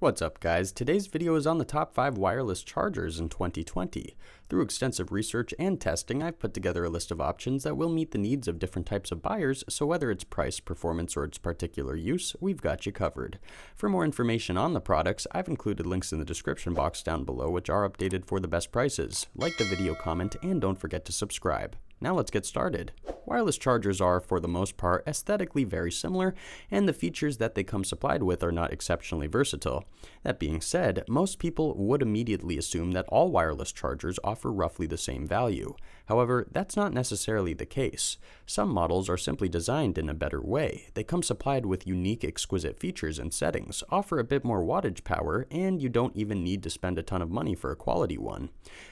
What's up guys, today's video is on the top 5 wireless chargers in 2020. Through extensive research and testing, I've put together a list of options that will meet the needs of different types of buyers, so whether it's price, performance, or its particular use, we've got you covered. For more information on the products, I've included links in the description box down below which are updated for the best prices. Like the video, comment, and don't forget to subscribe. Now let's get started. Wireless chargers are, for the most part, aesthetically very similar, and the features that they come supplied with are not exceptionally versatile. That being said, most people would immediately assume that all wireless chargers offer roughly the same value. However, that's not necessarily the case. Some models are simply designed in a better way. They come supplied with unique, exquisite features and settings, offer a bit more wattage power, and you don't even need to spend a ton of money for a quality one.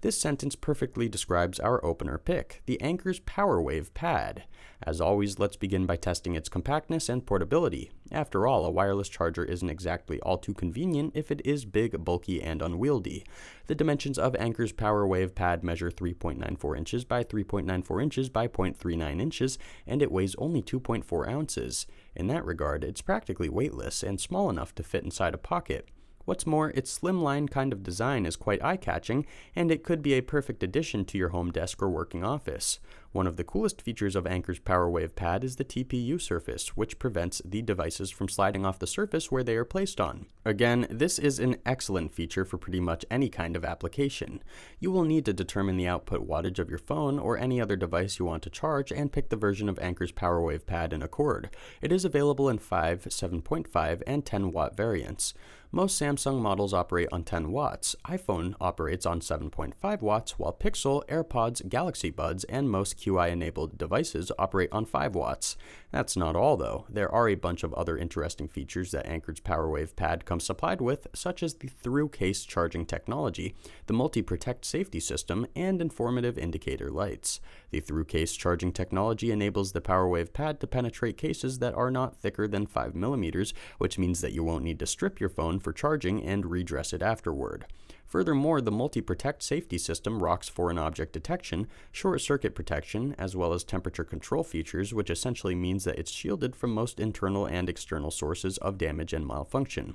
This sentence perfectly describes our opener pick, the Anker PowerWave Pad. As always, let's begin by testing its compactness and portability. After all, a wireless charger isn't exactly all too convenient if it is big, bulky, and unwieldy. The dimensions of Anker's PowerWave Pad measure 3.94 inches by 3.94 inches by 0.39 inches, and it weighs only 2.4 ounces. In that regard, it's practically weightless and small enough to fit inside a pocket. What's more, its slimline kind of design is quite eye-catching, and it could be a perfect addition to your home desk or working office. One of the coolest features of Anker's PowerWave Pad is the TPU surface, which prevents the devices from sliding off the surface where they are placed on. Again, this is an excellent feature for pretty much any kind of application. You will need to determine the output wattage of your phone or any other device you want to charge and pick the version of Anker's PowerWave Pad in accord. It is available in 5, 7.5, and 10 watt variants. Most Samsung models operate on 10 watts, iPhone operates on 7.5 watts, while Pixel, AirPods, Galaxy Buds, and most QI-enabled devices operate on 5 watts. That's not all though. There are a bunch of other interesting features that Anker's PowerWave Pad comes supplied with, such as the through-case charging technology, the multi-protect safety system, and informative indicator lights. The through-case charging technology enables the PowerWave Pad to penetrate cases that are not thicker than 5 millimeters, which means that you won't need to strip your phone for charging and redress it afterward. Furthermore, the multi-protect safety system rocks foreign object detection, short-circuit protection, as well as temperature control features, which essentially means that it's shielded from most internal and external sources of damage and malfunction.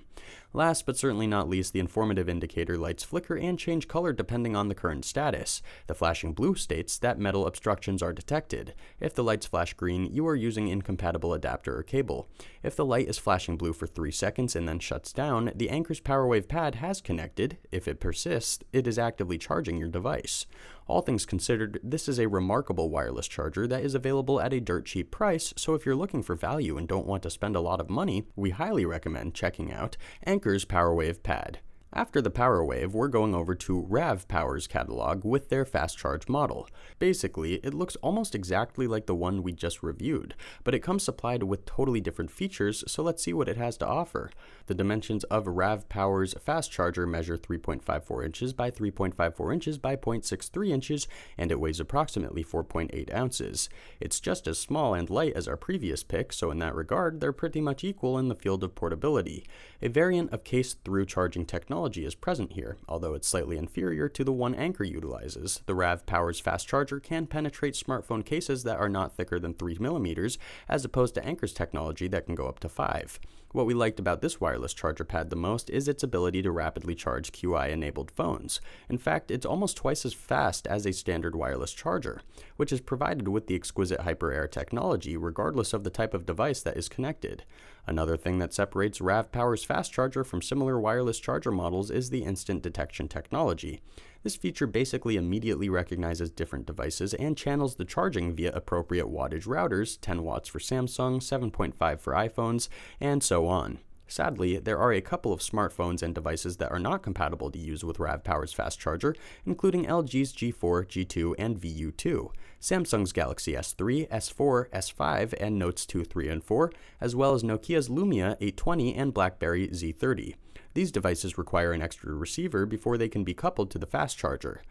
Last but certainly not least, the informative indicator lights flicker and change color depending on the current status. The flashing blue states that metal obstructions are detected. If the lights flash green, you are using incompatible adapter or cable. If the light is flashing blue for 3 seconds and then shuts down, the Anker's PowerWave Pad has connected. If it persists, it is actively charging your device. All things considered, this is a remarkable wireless charger that is available at a dirt cheap price, so if you're looking for value and don't want to spend a lot of money, we highly recommend checking out Anker's PowerWave Pad. After the PowerWave, we're going over to RAVPower's catalog with their fast charge model. Basically, it looks almost exactly like the one we just reviewed, but it comes supplied with totally different features, so let's see what it has to offer. The dimensions of RAVPower's fast charger measure 3.54 inches by 3.54 inches by 0.63 inches, and it weighs approximately 4.8 ounces. It's just as small and light as our previous pick, so in that regard, they're pretty much equal in the field of portability. A variant of case-through charging technology is present here, although it's slightly inferior to the one Anker utilizes. The RAVPower's fast charger can penetrate smartphone cases that are not thicker than 3 millimeters, as opposed to Anker's technology that can go up to 5. What we liked about this wireless charger pad the most is its ability to rapidly charge QI-enabled phones. In fact, it's almost twice as fast as a standard wireless charger, which is provided with the exquisite HyperAir technology regardless of the type of device that is connected. Another thing that separates RAVPower's fast charger from similar wireless charger models is the instant detection technology. This feature basically immediately recognizes different devices and channels the charging via appropriate wattage routers, 10 watts for Samsung, 7.5 for iPhones, and so on. Sadly, there are a couple of smartphones and devices that are not compatible to use with RAVPower's fast charger, including LG's G4, G2, and VU2, Samsung's Galaxy S3, S4, S5, and Notes 2, 3, and 4, as well as Nokia's Lumia 820 and BlackBerry Z30. These devices require an extra receiver before they can be coupled to the fast charger.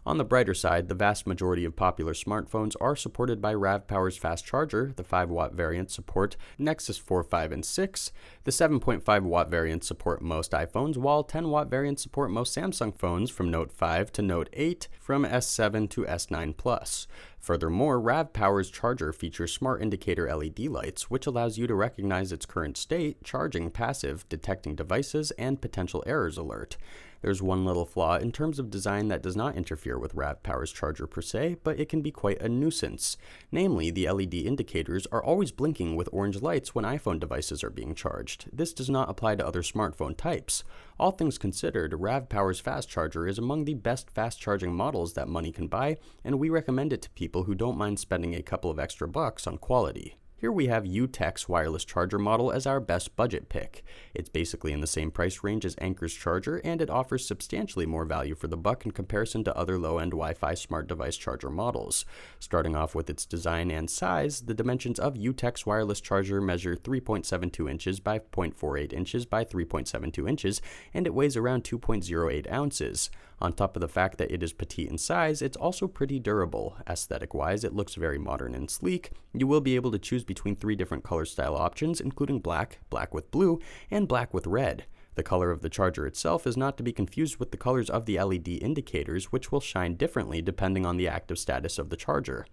On the brighter side, the vast majority of popular smartphones are supported by RAVPower's fast charger. The 5-watt variants support Nexus 4, 5, and 6. The 7.5-watt variants support most iPhones, while 10-watt variants support most Samsung phones from Note 5 to Note 8, from S7 to S9 Plus. Furthermore, RAVPower's charger features smart indicator LED lights, which allows you to recognize its current state, charging passive, detecting devices, and potential errors alert. There's one little flaw in terms of design that does not interfere with RAVPower's charger per se, but it can be quite a nuisance. Namely, the LED indicators are always blinking with orange lights when iPhone devices are being charged. This does not apply to other smartphone types. All things considered, RAVPower's fast charger is among the best fast charging models that money can buy, and we recommend it to people who don't mind spending a couple of extra bucks on quality. Here we have Yootech's wireless charger model as our best budget pick. It's basically in the same price range as Anker's charger, and it offers substantially more value for the buck in comparison to other low-end Wi-Fi smart device charger models. Starting off with its design and size, the dimensions of Yootech's wireless charger measure 3.72 inches by 0.48 inches by 3.72 inches, and it weighs around 2.08 ounces. On top of the fact that it is petite in size, it's also pretty durable. Aesthetic-wise, it looks very modern and sleek. You will be able to choose between 3 different color style options, including black, black with blue, and black with red. The color of the charger itself is not to be confused with the colors of the LED indicators, which will shine differently depending on the active status of the charger.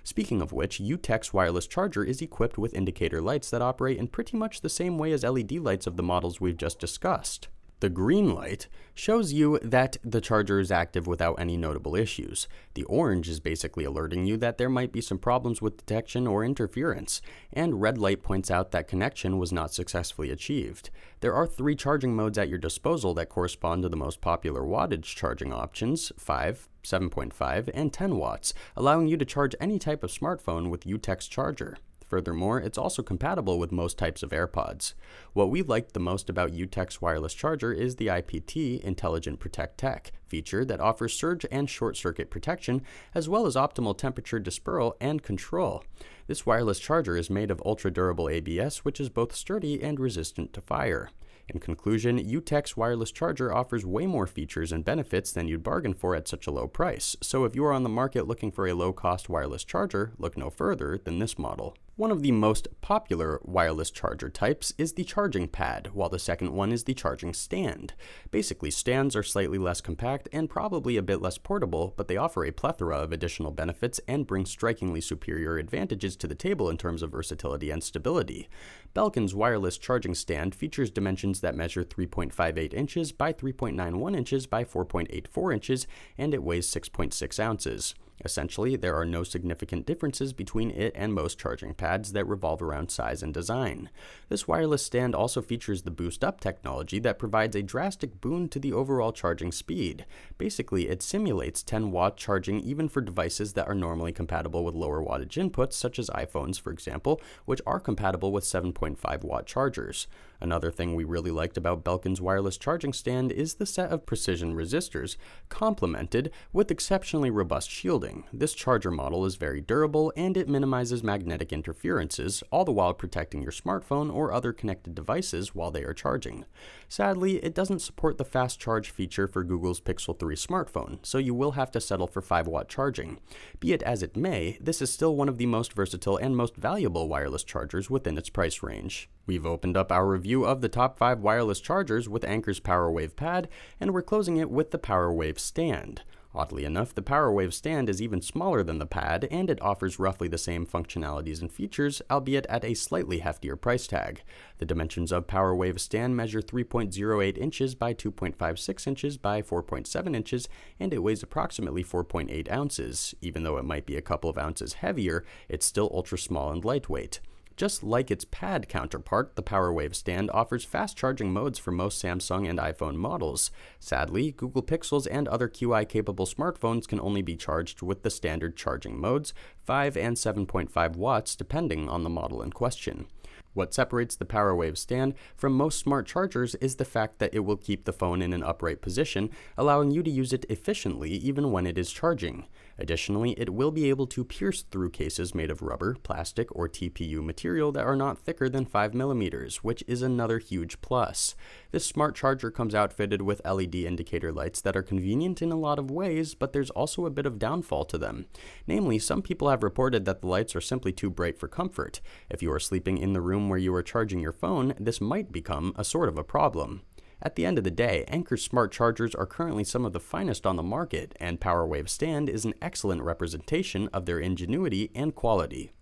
Speaking of which, Yootech's wireless charger is equipped with indicator lights that operate in pretty much the same way as LED lights of the models we've just discussed. The green light shows you that the charger is active without any notable issues. The orange is basically alerting you that there might be some problems with detection or interference, and red light points out that connection was not successfully achieved. There are 3 charging modes at your disposal that correspond to the most popular wattage charging options: 5, 7.5, and 10 watts, allowing you to charge any type of smartphone with Yootech's charger. Furthermore, it's also compatible with most types of AirPods. What we liked the most about Yootech's wireless charger is the IPT, Intelligent Protect Tech, feature that offers surge and short circuit protection, as well as optimal temperature dispersal and control. This wireless charger is made of ultra-durable ABS, which is both sturdy and resistant to fire. In conclusion, Yootech's wireless charger offers way more features and benefits than you'd bargain for at such a low price, so if you are on the market looking for a low-cost wireless charger, look no further than this model. One of the most popular wireless charger types is the charging pad, while the second one is the charging stand. Basically, stands are slightly less compact and probably a bit less portable, but they offer a plethora of additional benefits and bring strikingly superior advantages to the table in terms of versatility and stability. Belkin's wireless charging stand features dimensions that measure 3.58 inches by 3.91 inches by 4.84 inches, and it weighs 6.6 ounces. Essentially, there are no significant differences between it and most charging pads that revolve around size and design. This wireless stand also features the Boost Up technology that provides a drastic boon to the overall charging speed. Basically, it simulates 10-watt charging even for devices that are normally compatible with lower wattage inputs, such as iPhones, for example, which are compatible with 7.5-watt chargers. Another thing we really liked about Belkin's wireless charging stand is the set of precision resistors, complemented with exceptionally robust shielding. This charger model is very durable and it minimizes magnetic interferences, all the while protecting your smartphone or other connected devices while they are charging. Sadly, it doesn't support the fast charge feature for Google's Pixel 3 smartphone, so you will have to settle for 5-watt charging. Be it as it may, this is still one of the most versatile and most valuable wireless chargers within its price range. We've opened up our review of the top 5 wireless chargers with Anker's PowerWave Pad, and we're closing it with the PowerWave Stand. Oddly enough, the PowerWave Stand is even smaller than the pad, and it offers roughly the same functionalities and features, albeit at a slightly heftier price tag. The dimensions of PowerWave Stand measure 3.08 inches by 2.56 inches by 4.7 inches, and it weighs approximately 4.8 ounces. Even though it might be a couple of ounces heavier, it's still ultra small and lightweight. Just like its pad counterpart, the PowerWave Stand offers fast charging modes for most Samsung and iPhone models. Sadly, Google Pixels and other QI-capable smartphones can only be charged with the standard charging modes, 5 and 7.5 watts depending on the model in question. What separates the PowerWave Stand from most smart chargers is the fact that it will keep the phone in an upright position, allowing you to use it efficiently even when it is charging. Additionally, it will be able to pierce through cases made of rubber, plastic, or TPU material that are not thicker than 5 millimeters, which is another huge plus. This smart charger comes outfitted with LED indicator lights that are convenient in a lot of ways, but there's also a bit of downfall to them. Namely, some people have reported that the lights are simply too bright for comfort. If you are sleeping in the room where you are charging your phone, this might become a sort of a problem. At the end of the day, Anker's smart chargers are currently some of the finest on the market, and PowerWave Stand is an excellent representation of their ingenuity and quality.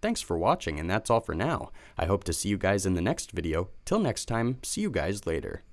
Thanks for watching, and that's all for now. I hope to see you guys in the next video. Till next time, see you guys later.